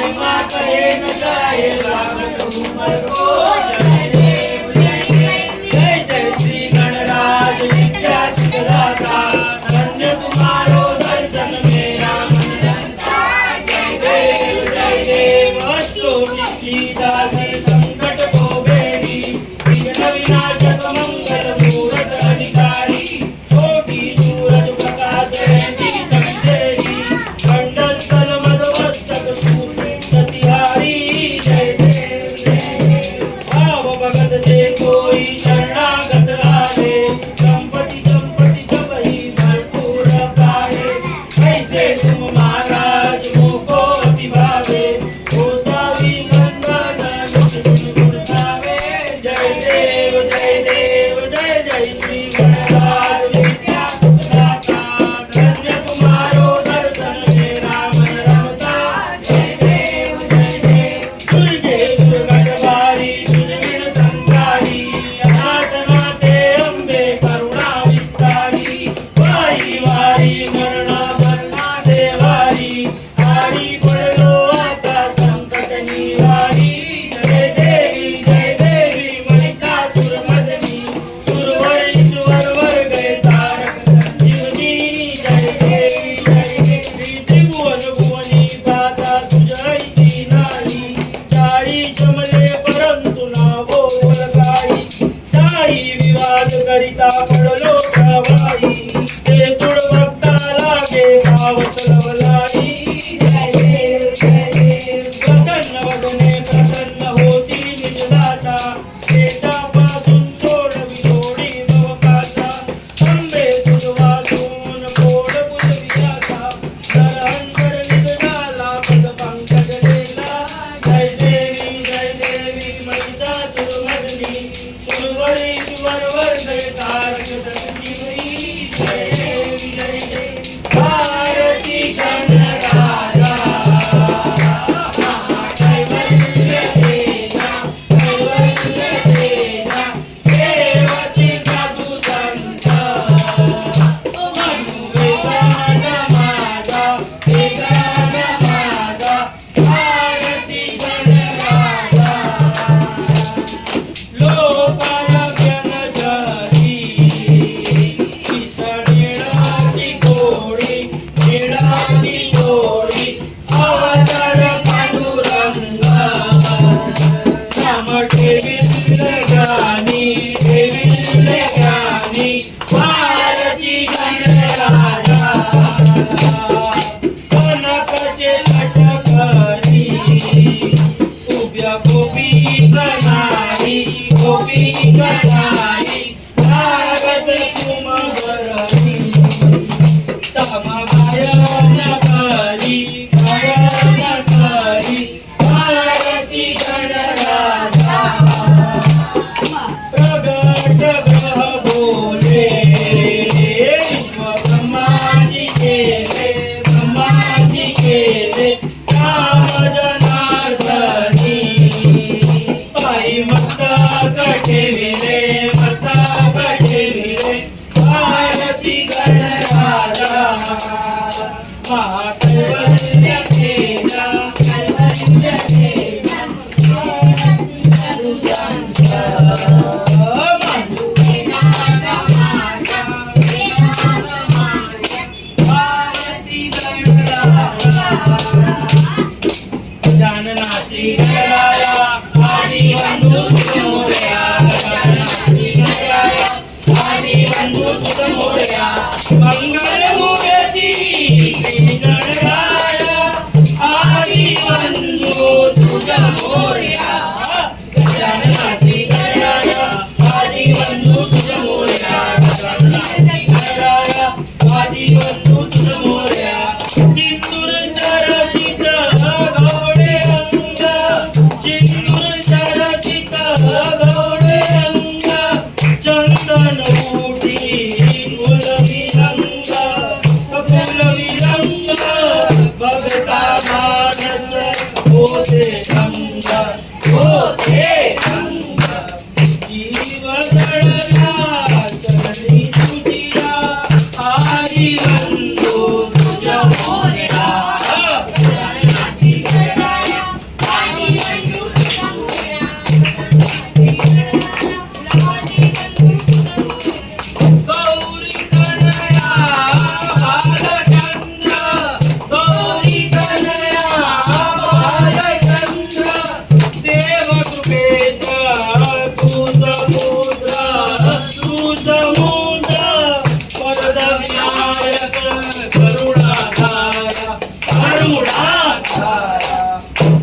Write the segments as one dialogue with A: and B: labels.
A: महिमा कहे न जाए लागत उमर को जय देव जय देव जय जय श्री गणराज विद्या सिद्धदाता धन्य तुम्हारो दर्शन मेरा मन रंगा जय देव अस्तु नित्य संकट को बेरी विघ्न विनाशक मंगल मूरत अधिकारी कोटि सूरज प्रकाश ऐसी चमचेरी मंडल स्थल मधुमस्तक सूर्य जय देव भाव भगत से कोई शरणागत आए संपत्ति संपत्ति सबही भरपूर पाए ऐसे तुम महाराज मोको अति भावे ओ सावी जय देव जय जय श्री गणराज विद्या सिद्धदाता धन्य तुम्हारो दर्शन मेरा मन रमता जय देव दुर्गे दुर्गटवारी दुर्बिन संसारी अनाथ नाथे अम्बे करुणा विस्तारी वारी वारी मरणा भरणा देवारी हारी पडलो आता संकट निवारी जय देवी महिषासुरमर्दिनी सुरवरी सुरवर गए तारक संजीवनी जय देवी त्रिभुवन भुवनी दाता तुझी नारी चारी शमले परंतु ना बोल गाई साई विवाद करिता पडलो प्रवाई ते तुड भक्ता लागे भाव सलवलाई जय देव प्रसन्न वदने प्रसन्न होती निजदाता पासून सोडवी सोडी भवकाचा अंबे तुझ वासून पोड पुजवियाचा धरहंतर निघाला पद पंकज लेला जय देवी महिषासुरमर्दिनी सुरवरी सुरवर गए तारक संजीवनी जय देवी भारती गणराजा भारती गणराजा कनकाचे लटकरी उभ्या गोपी कनाई लागत तुम वरणी समगायन करी भारती गणराजा प्रगट ग्रह बोले विश्व ब्रह्माजी केले श्याम जनार्दनी पायी मस्तक ठेविले भारती गणराजा महाकैवल्य केला जानना श्री गणराया आदि बंधु तुझ मोरया जानना श्री गणराया आदि बंधु तुझ मोरया मंगल मूर्ति श्री गणराया आदि बंधु तुझ मोरया जानना श्री गणराया आदि बंधु तुझ मोरया जानना श्री गणराया आदि बंधु तुझ मोरया सिंदूर चरचित गौडे अंग सिंदूर चरचित गौडे अंग चंदन उठी फुल विरंग भगता मानस होते अंग जीव गणना चरणी तुझिया आदि बंधु तुझ मोरया बालचंद्र देव कृपेचा तू समुद्र वरद विनायक करुणाधारा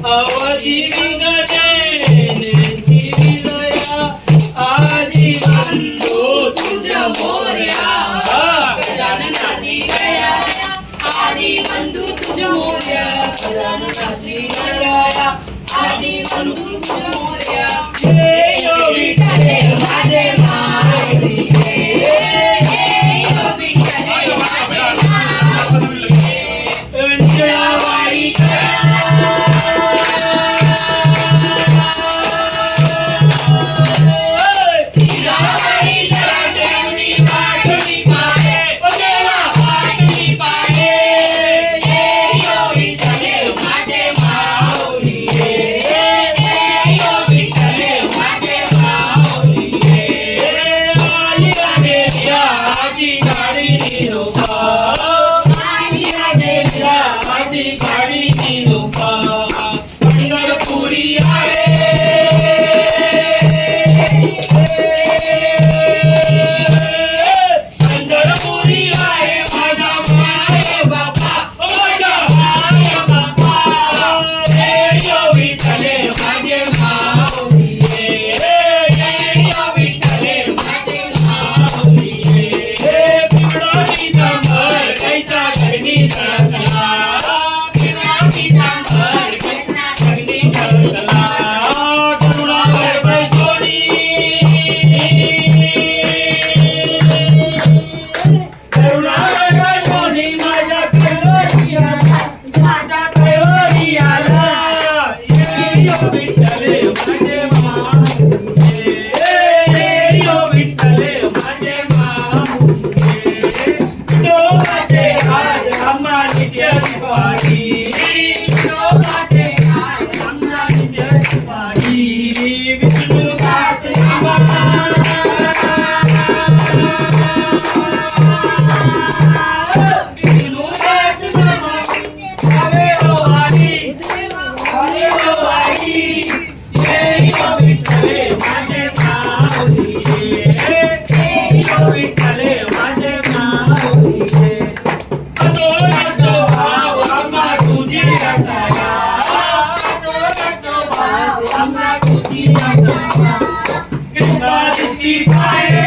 A: अवधि विघ्नेश शिवदया आदि बंधु तुझ मोरया गजाननाची दया आदि बंधु तुझ मोरया गजाननाची दया आदि बंधु तुझ मोरया हे यो विठ्ठले माझे माऊली हे यो विठ्ठले माझे माऊली अंजनावाडी पंढरपुरी आहे पंढरपुरी आहे माझा माय बापा माझा माय बापा हे यो विठ्ठले माझे माऊली हे यो विठ्ठले माझे माऊली हे पिंपळाची चांभार कैसा धरणी धडकला पिंपळाची चांभार कैसा धरणी धडकला करुणाकर बैसोनी करुणाकर बैसोनी माझ्या कैवरियाला ये यो विठ्ठले माझे माऊली हे यो विठ्ठले माझे माऊली डोकाचे आज आम्हा नित्यवाणी डोकाचे आज आम्हा नित्यवाणी विष्णुदास आम्हा विष्णुदास हरे हो हरी हे यो विठ्ठले माझे माऊली हे यो विठ्ठले माझे माऊली अजोडाचो भाव आम्हा तुझी रटाया अजोडाचो भाव आम्हा तुझी रटाया कृपाची पाये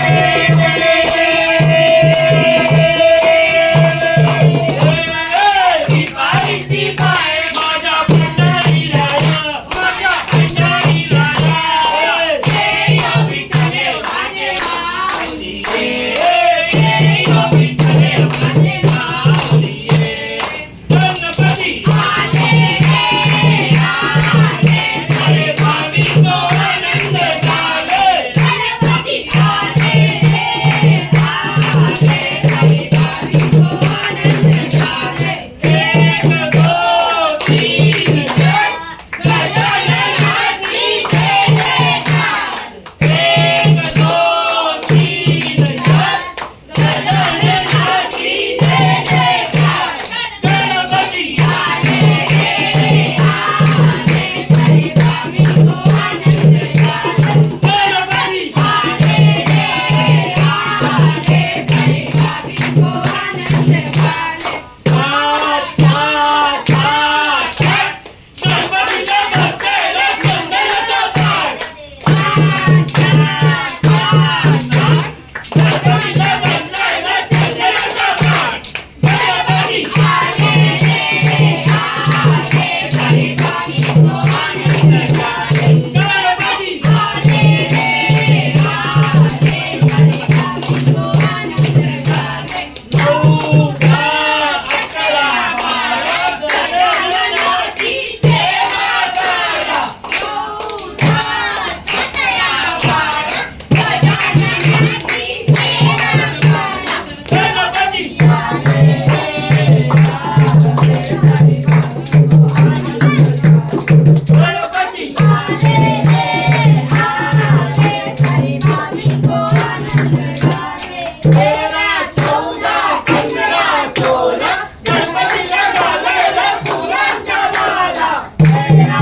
A: कृपाची पाये माझ्या पंढरीला माझ्या पंढरीला हे यो विठ्ठले माझे माऊली हे यो विठ्ठले माझे माऊली गणपती आले अरे भाविको आनंद झाले गणपती आले अरे भाविको आनंद झाले एक दोन तीन गजाननाची जय जयकार एक दोन तीन गजाननाची जय जयकार गणपती आले अरे भाविको आनंद झाले गणपती आले अरे भाविको आनंद झाले सात सात सात सात गणपतीच्या बसलेला चंदनाचा ताट सात सात सात सात गणपतीच्या बसलेला चंदनाचा ताट गणपती आले अरे भाविको आनंद झाले गणपती आले भाविको आनंद झाले नऊ दहा अकरा बारा गजाननाची सेवा करा गणपती गणपती तेरा चौदा पंधरा सोळा गणपतीला घालायला फुलांच्या माला तेरा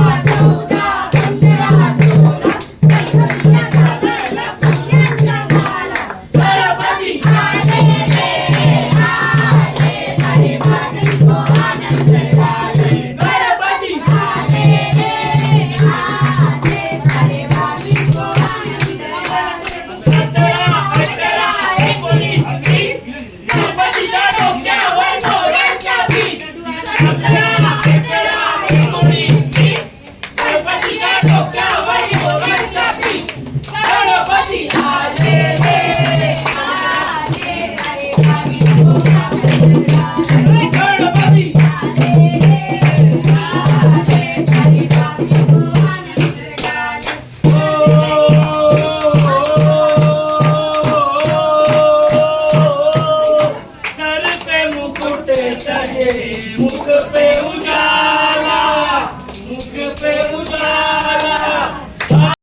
A: गणपती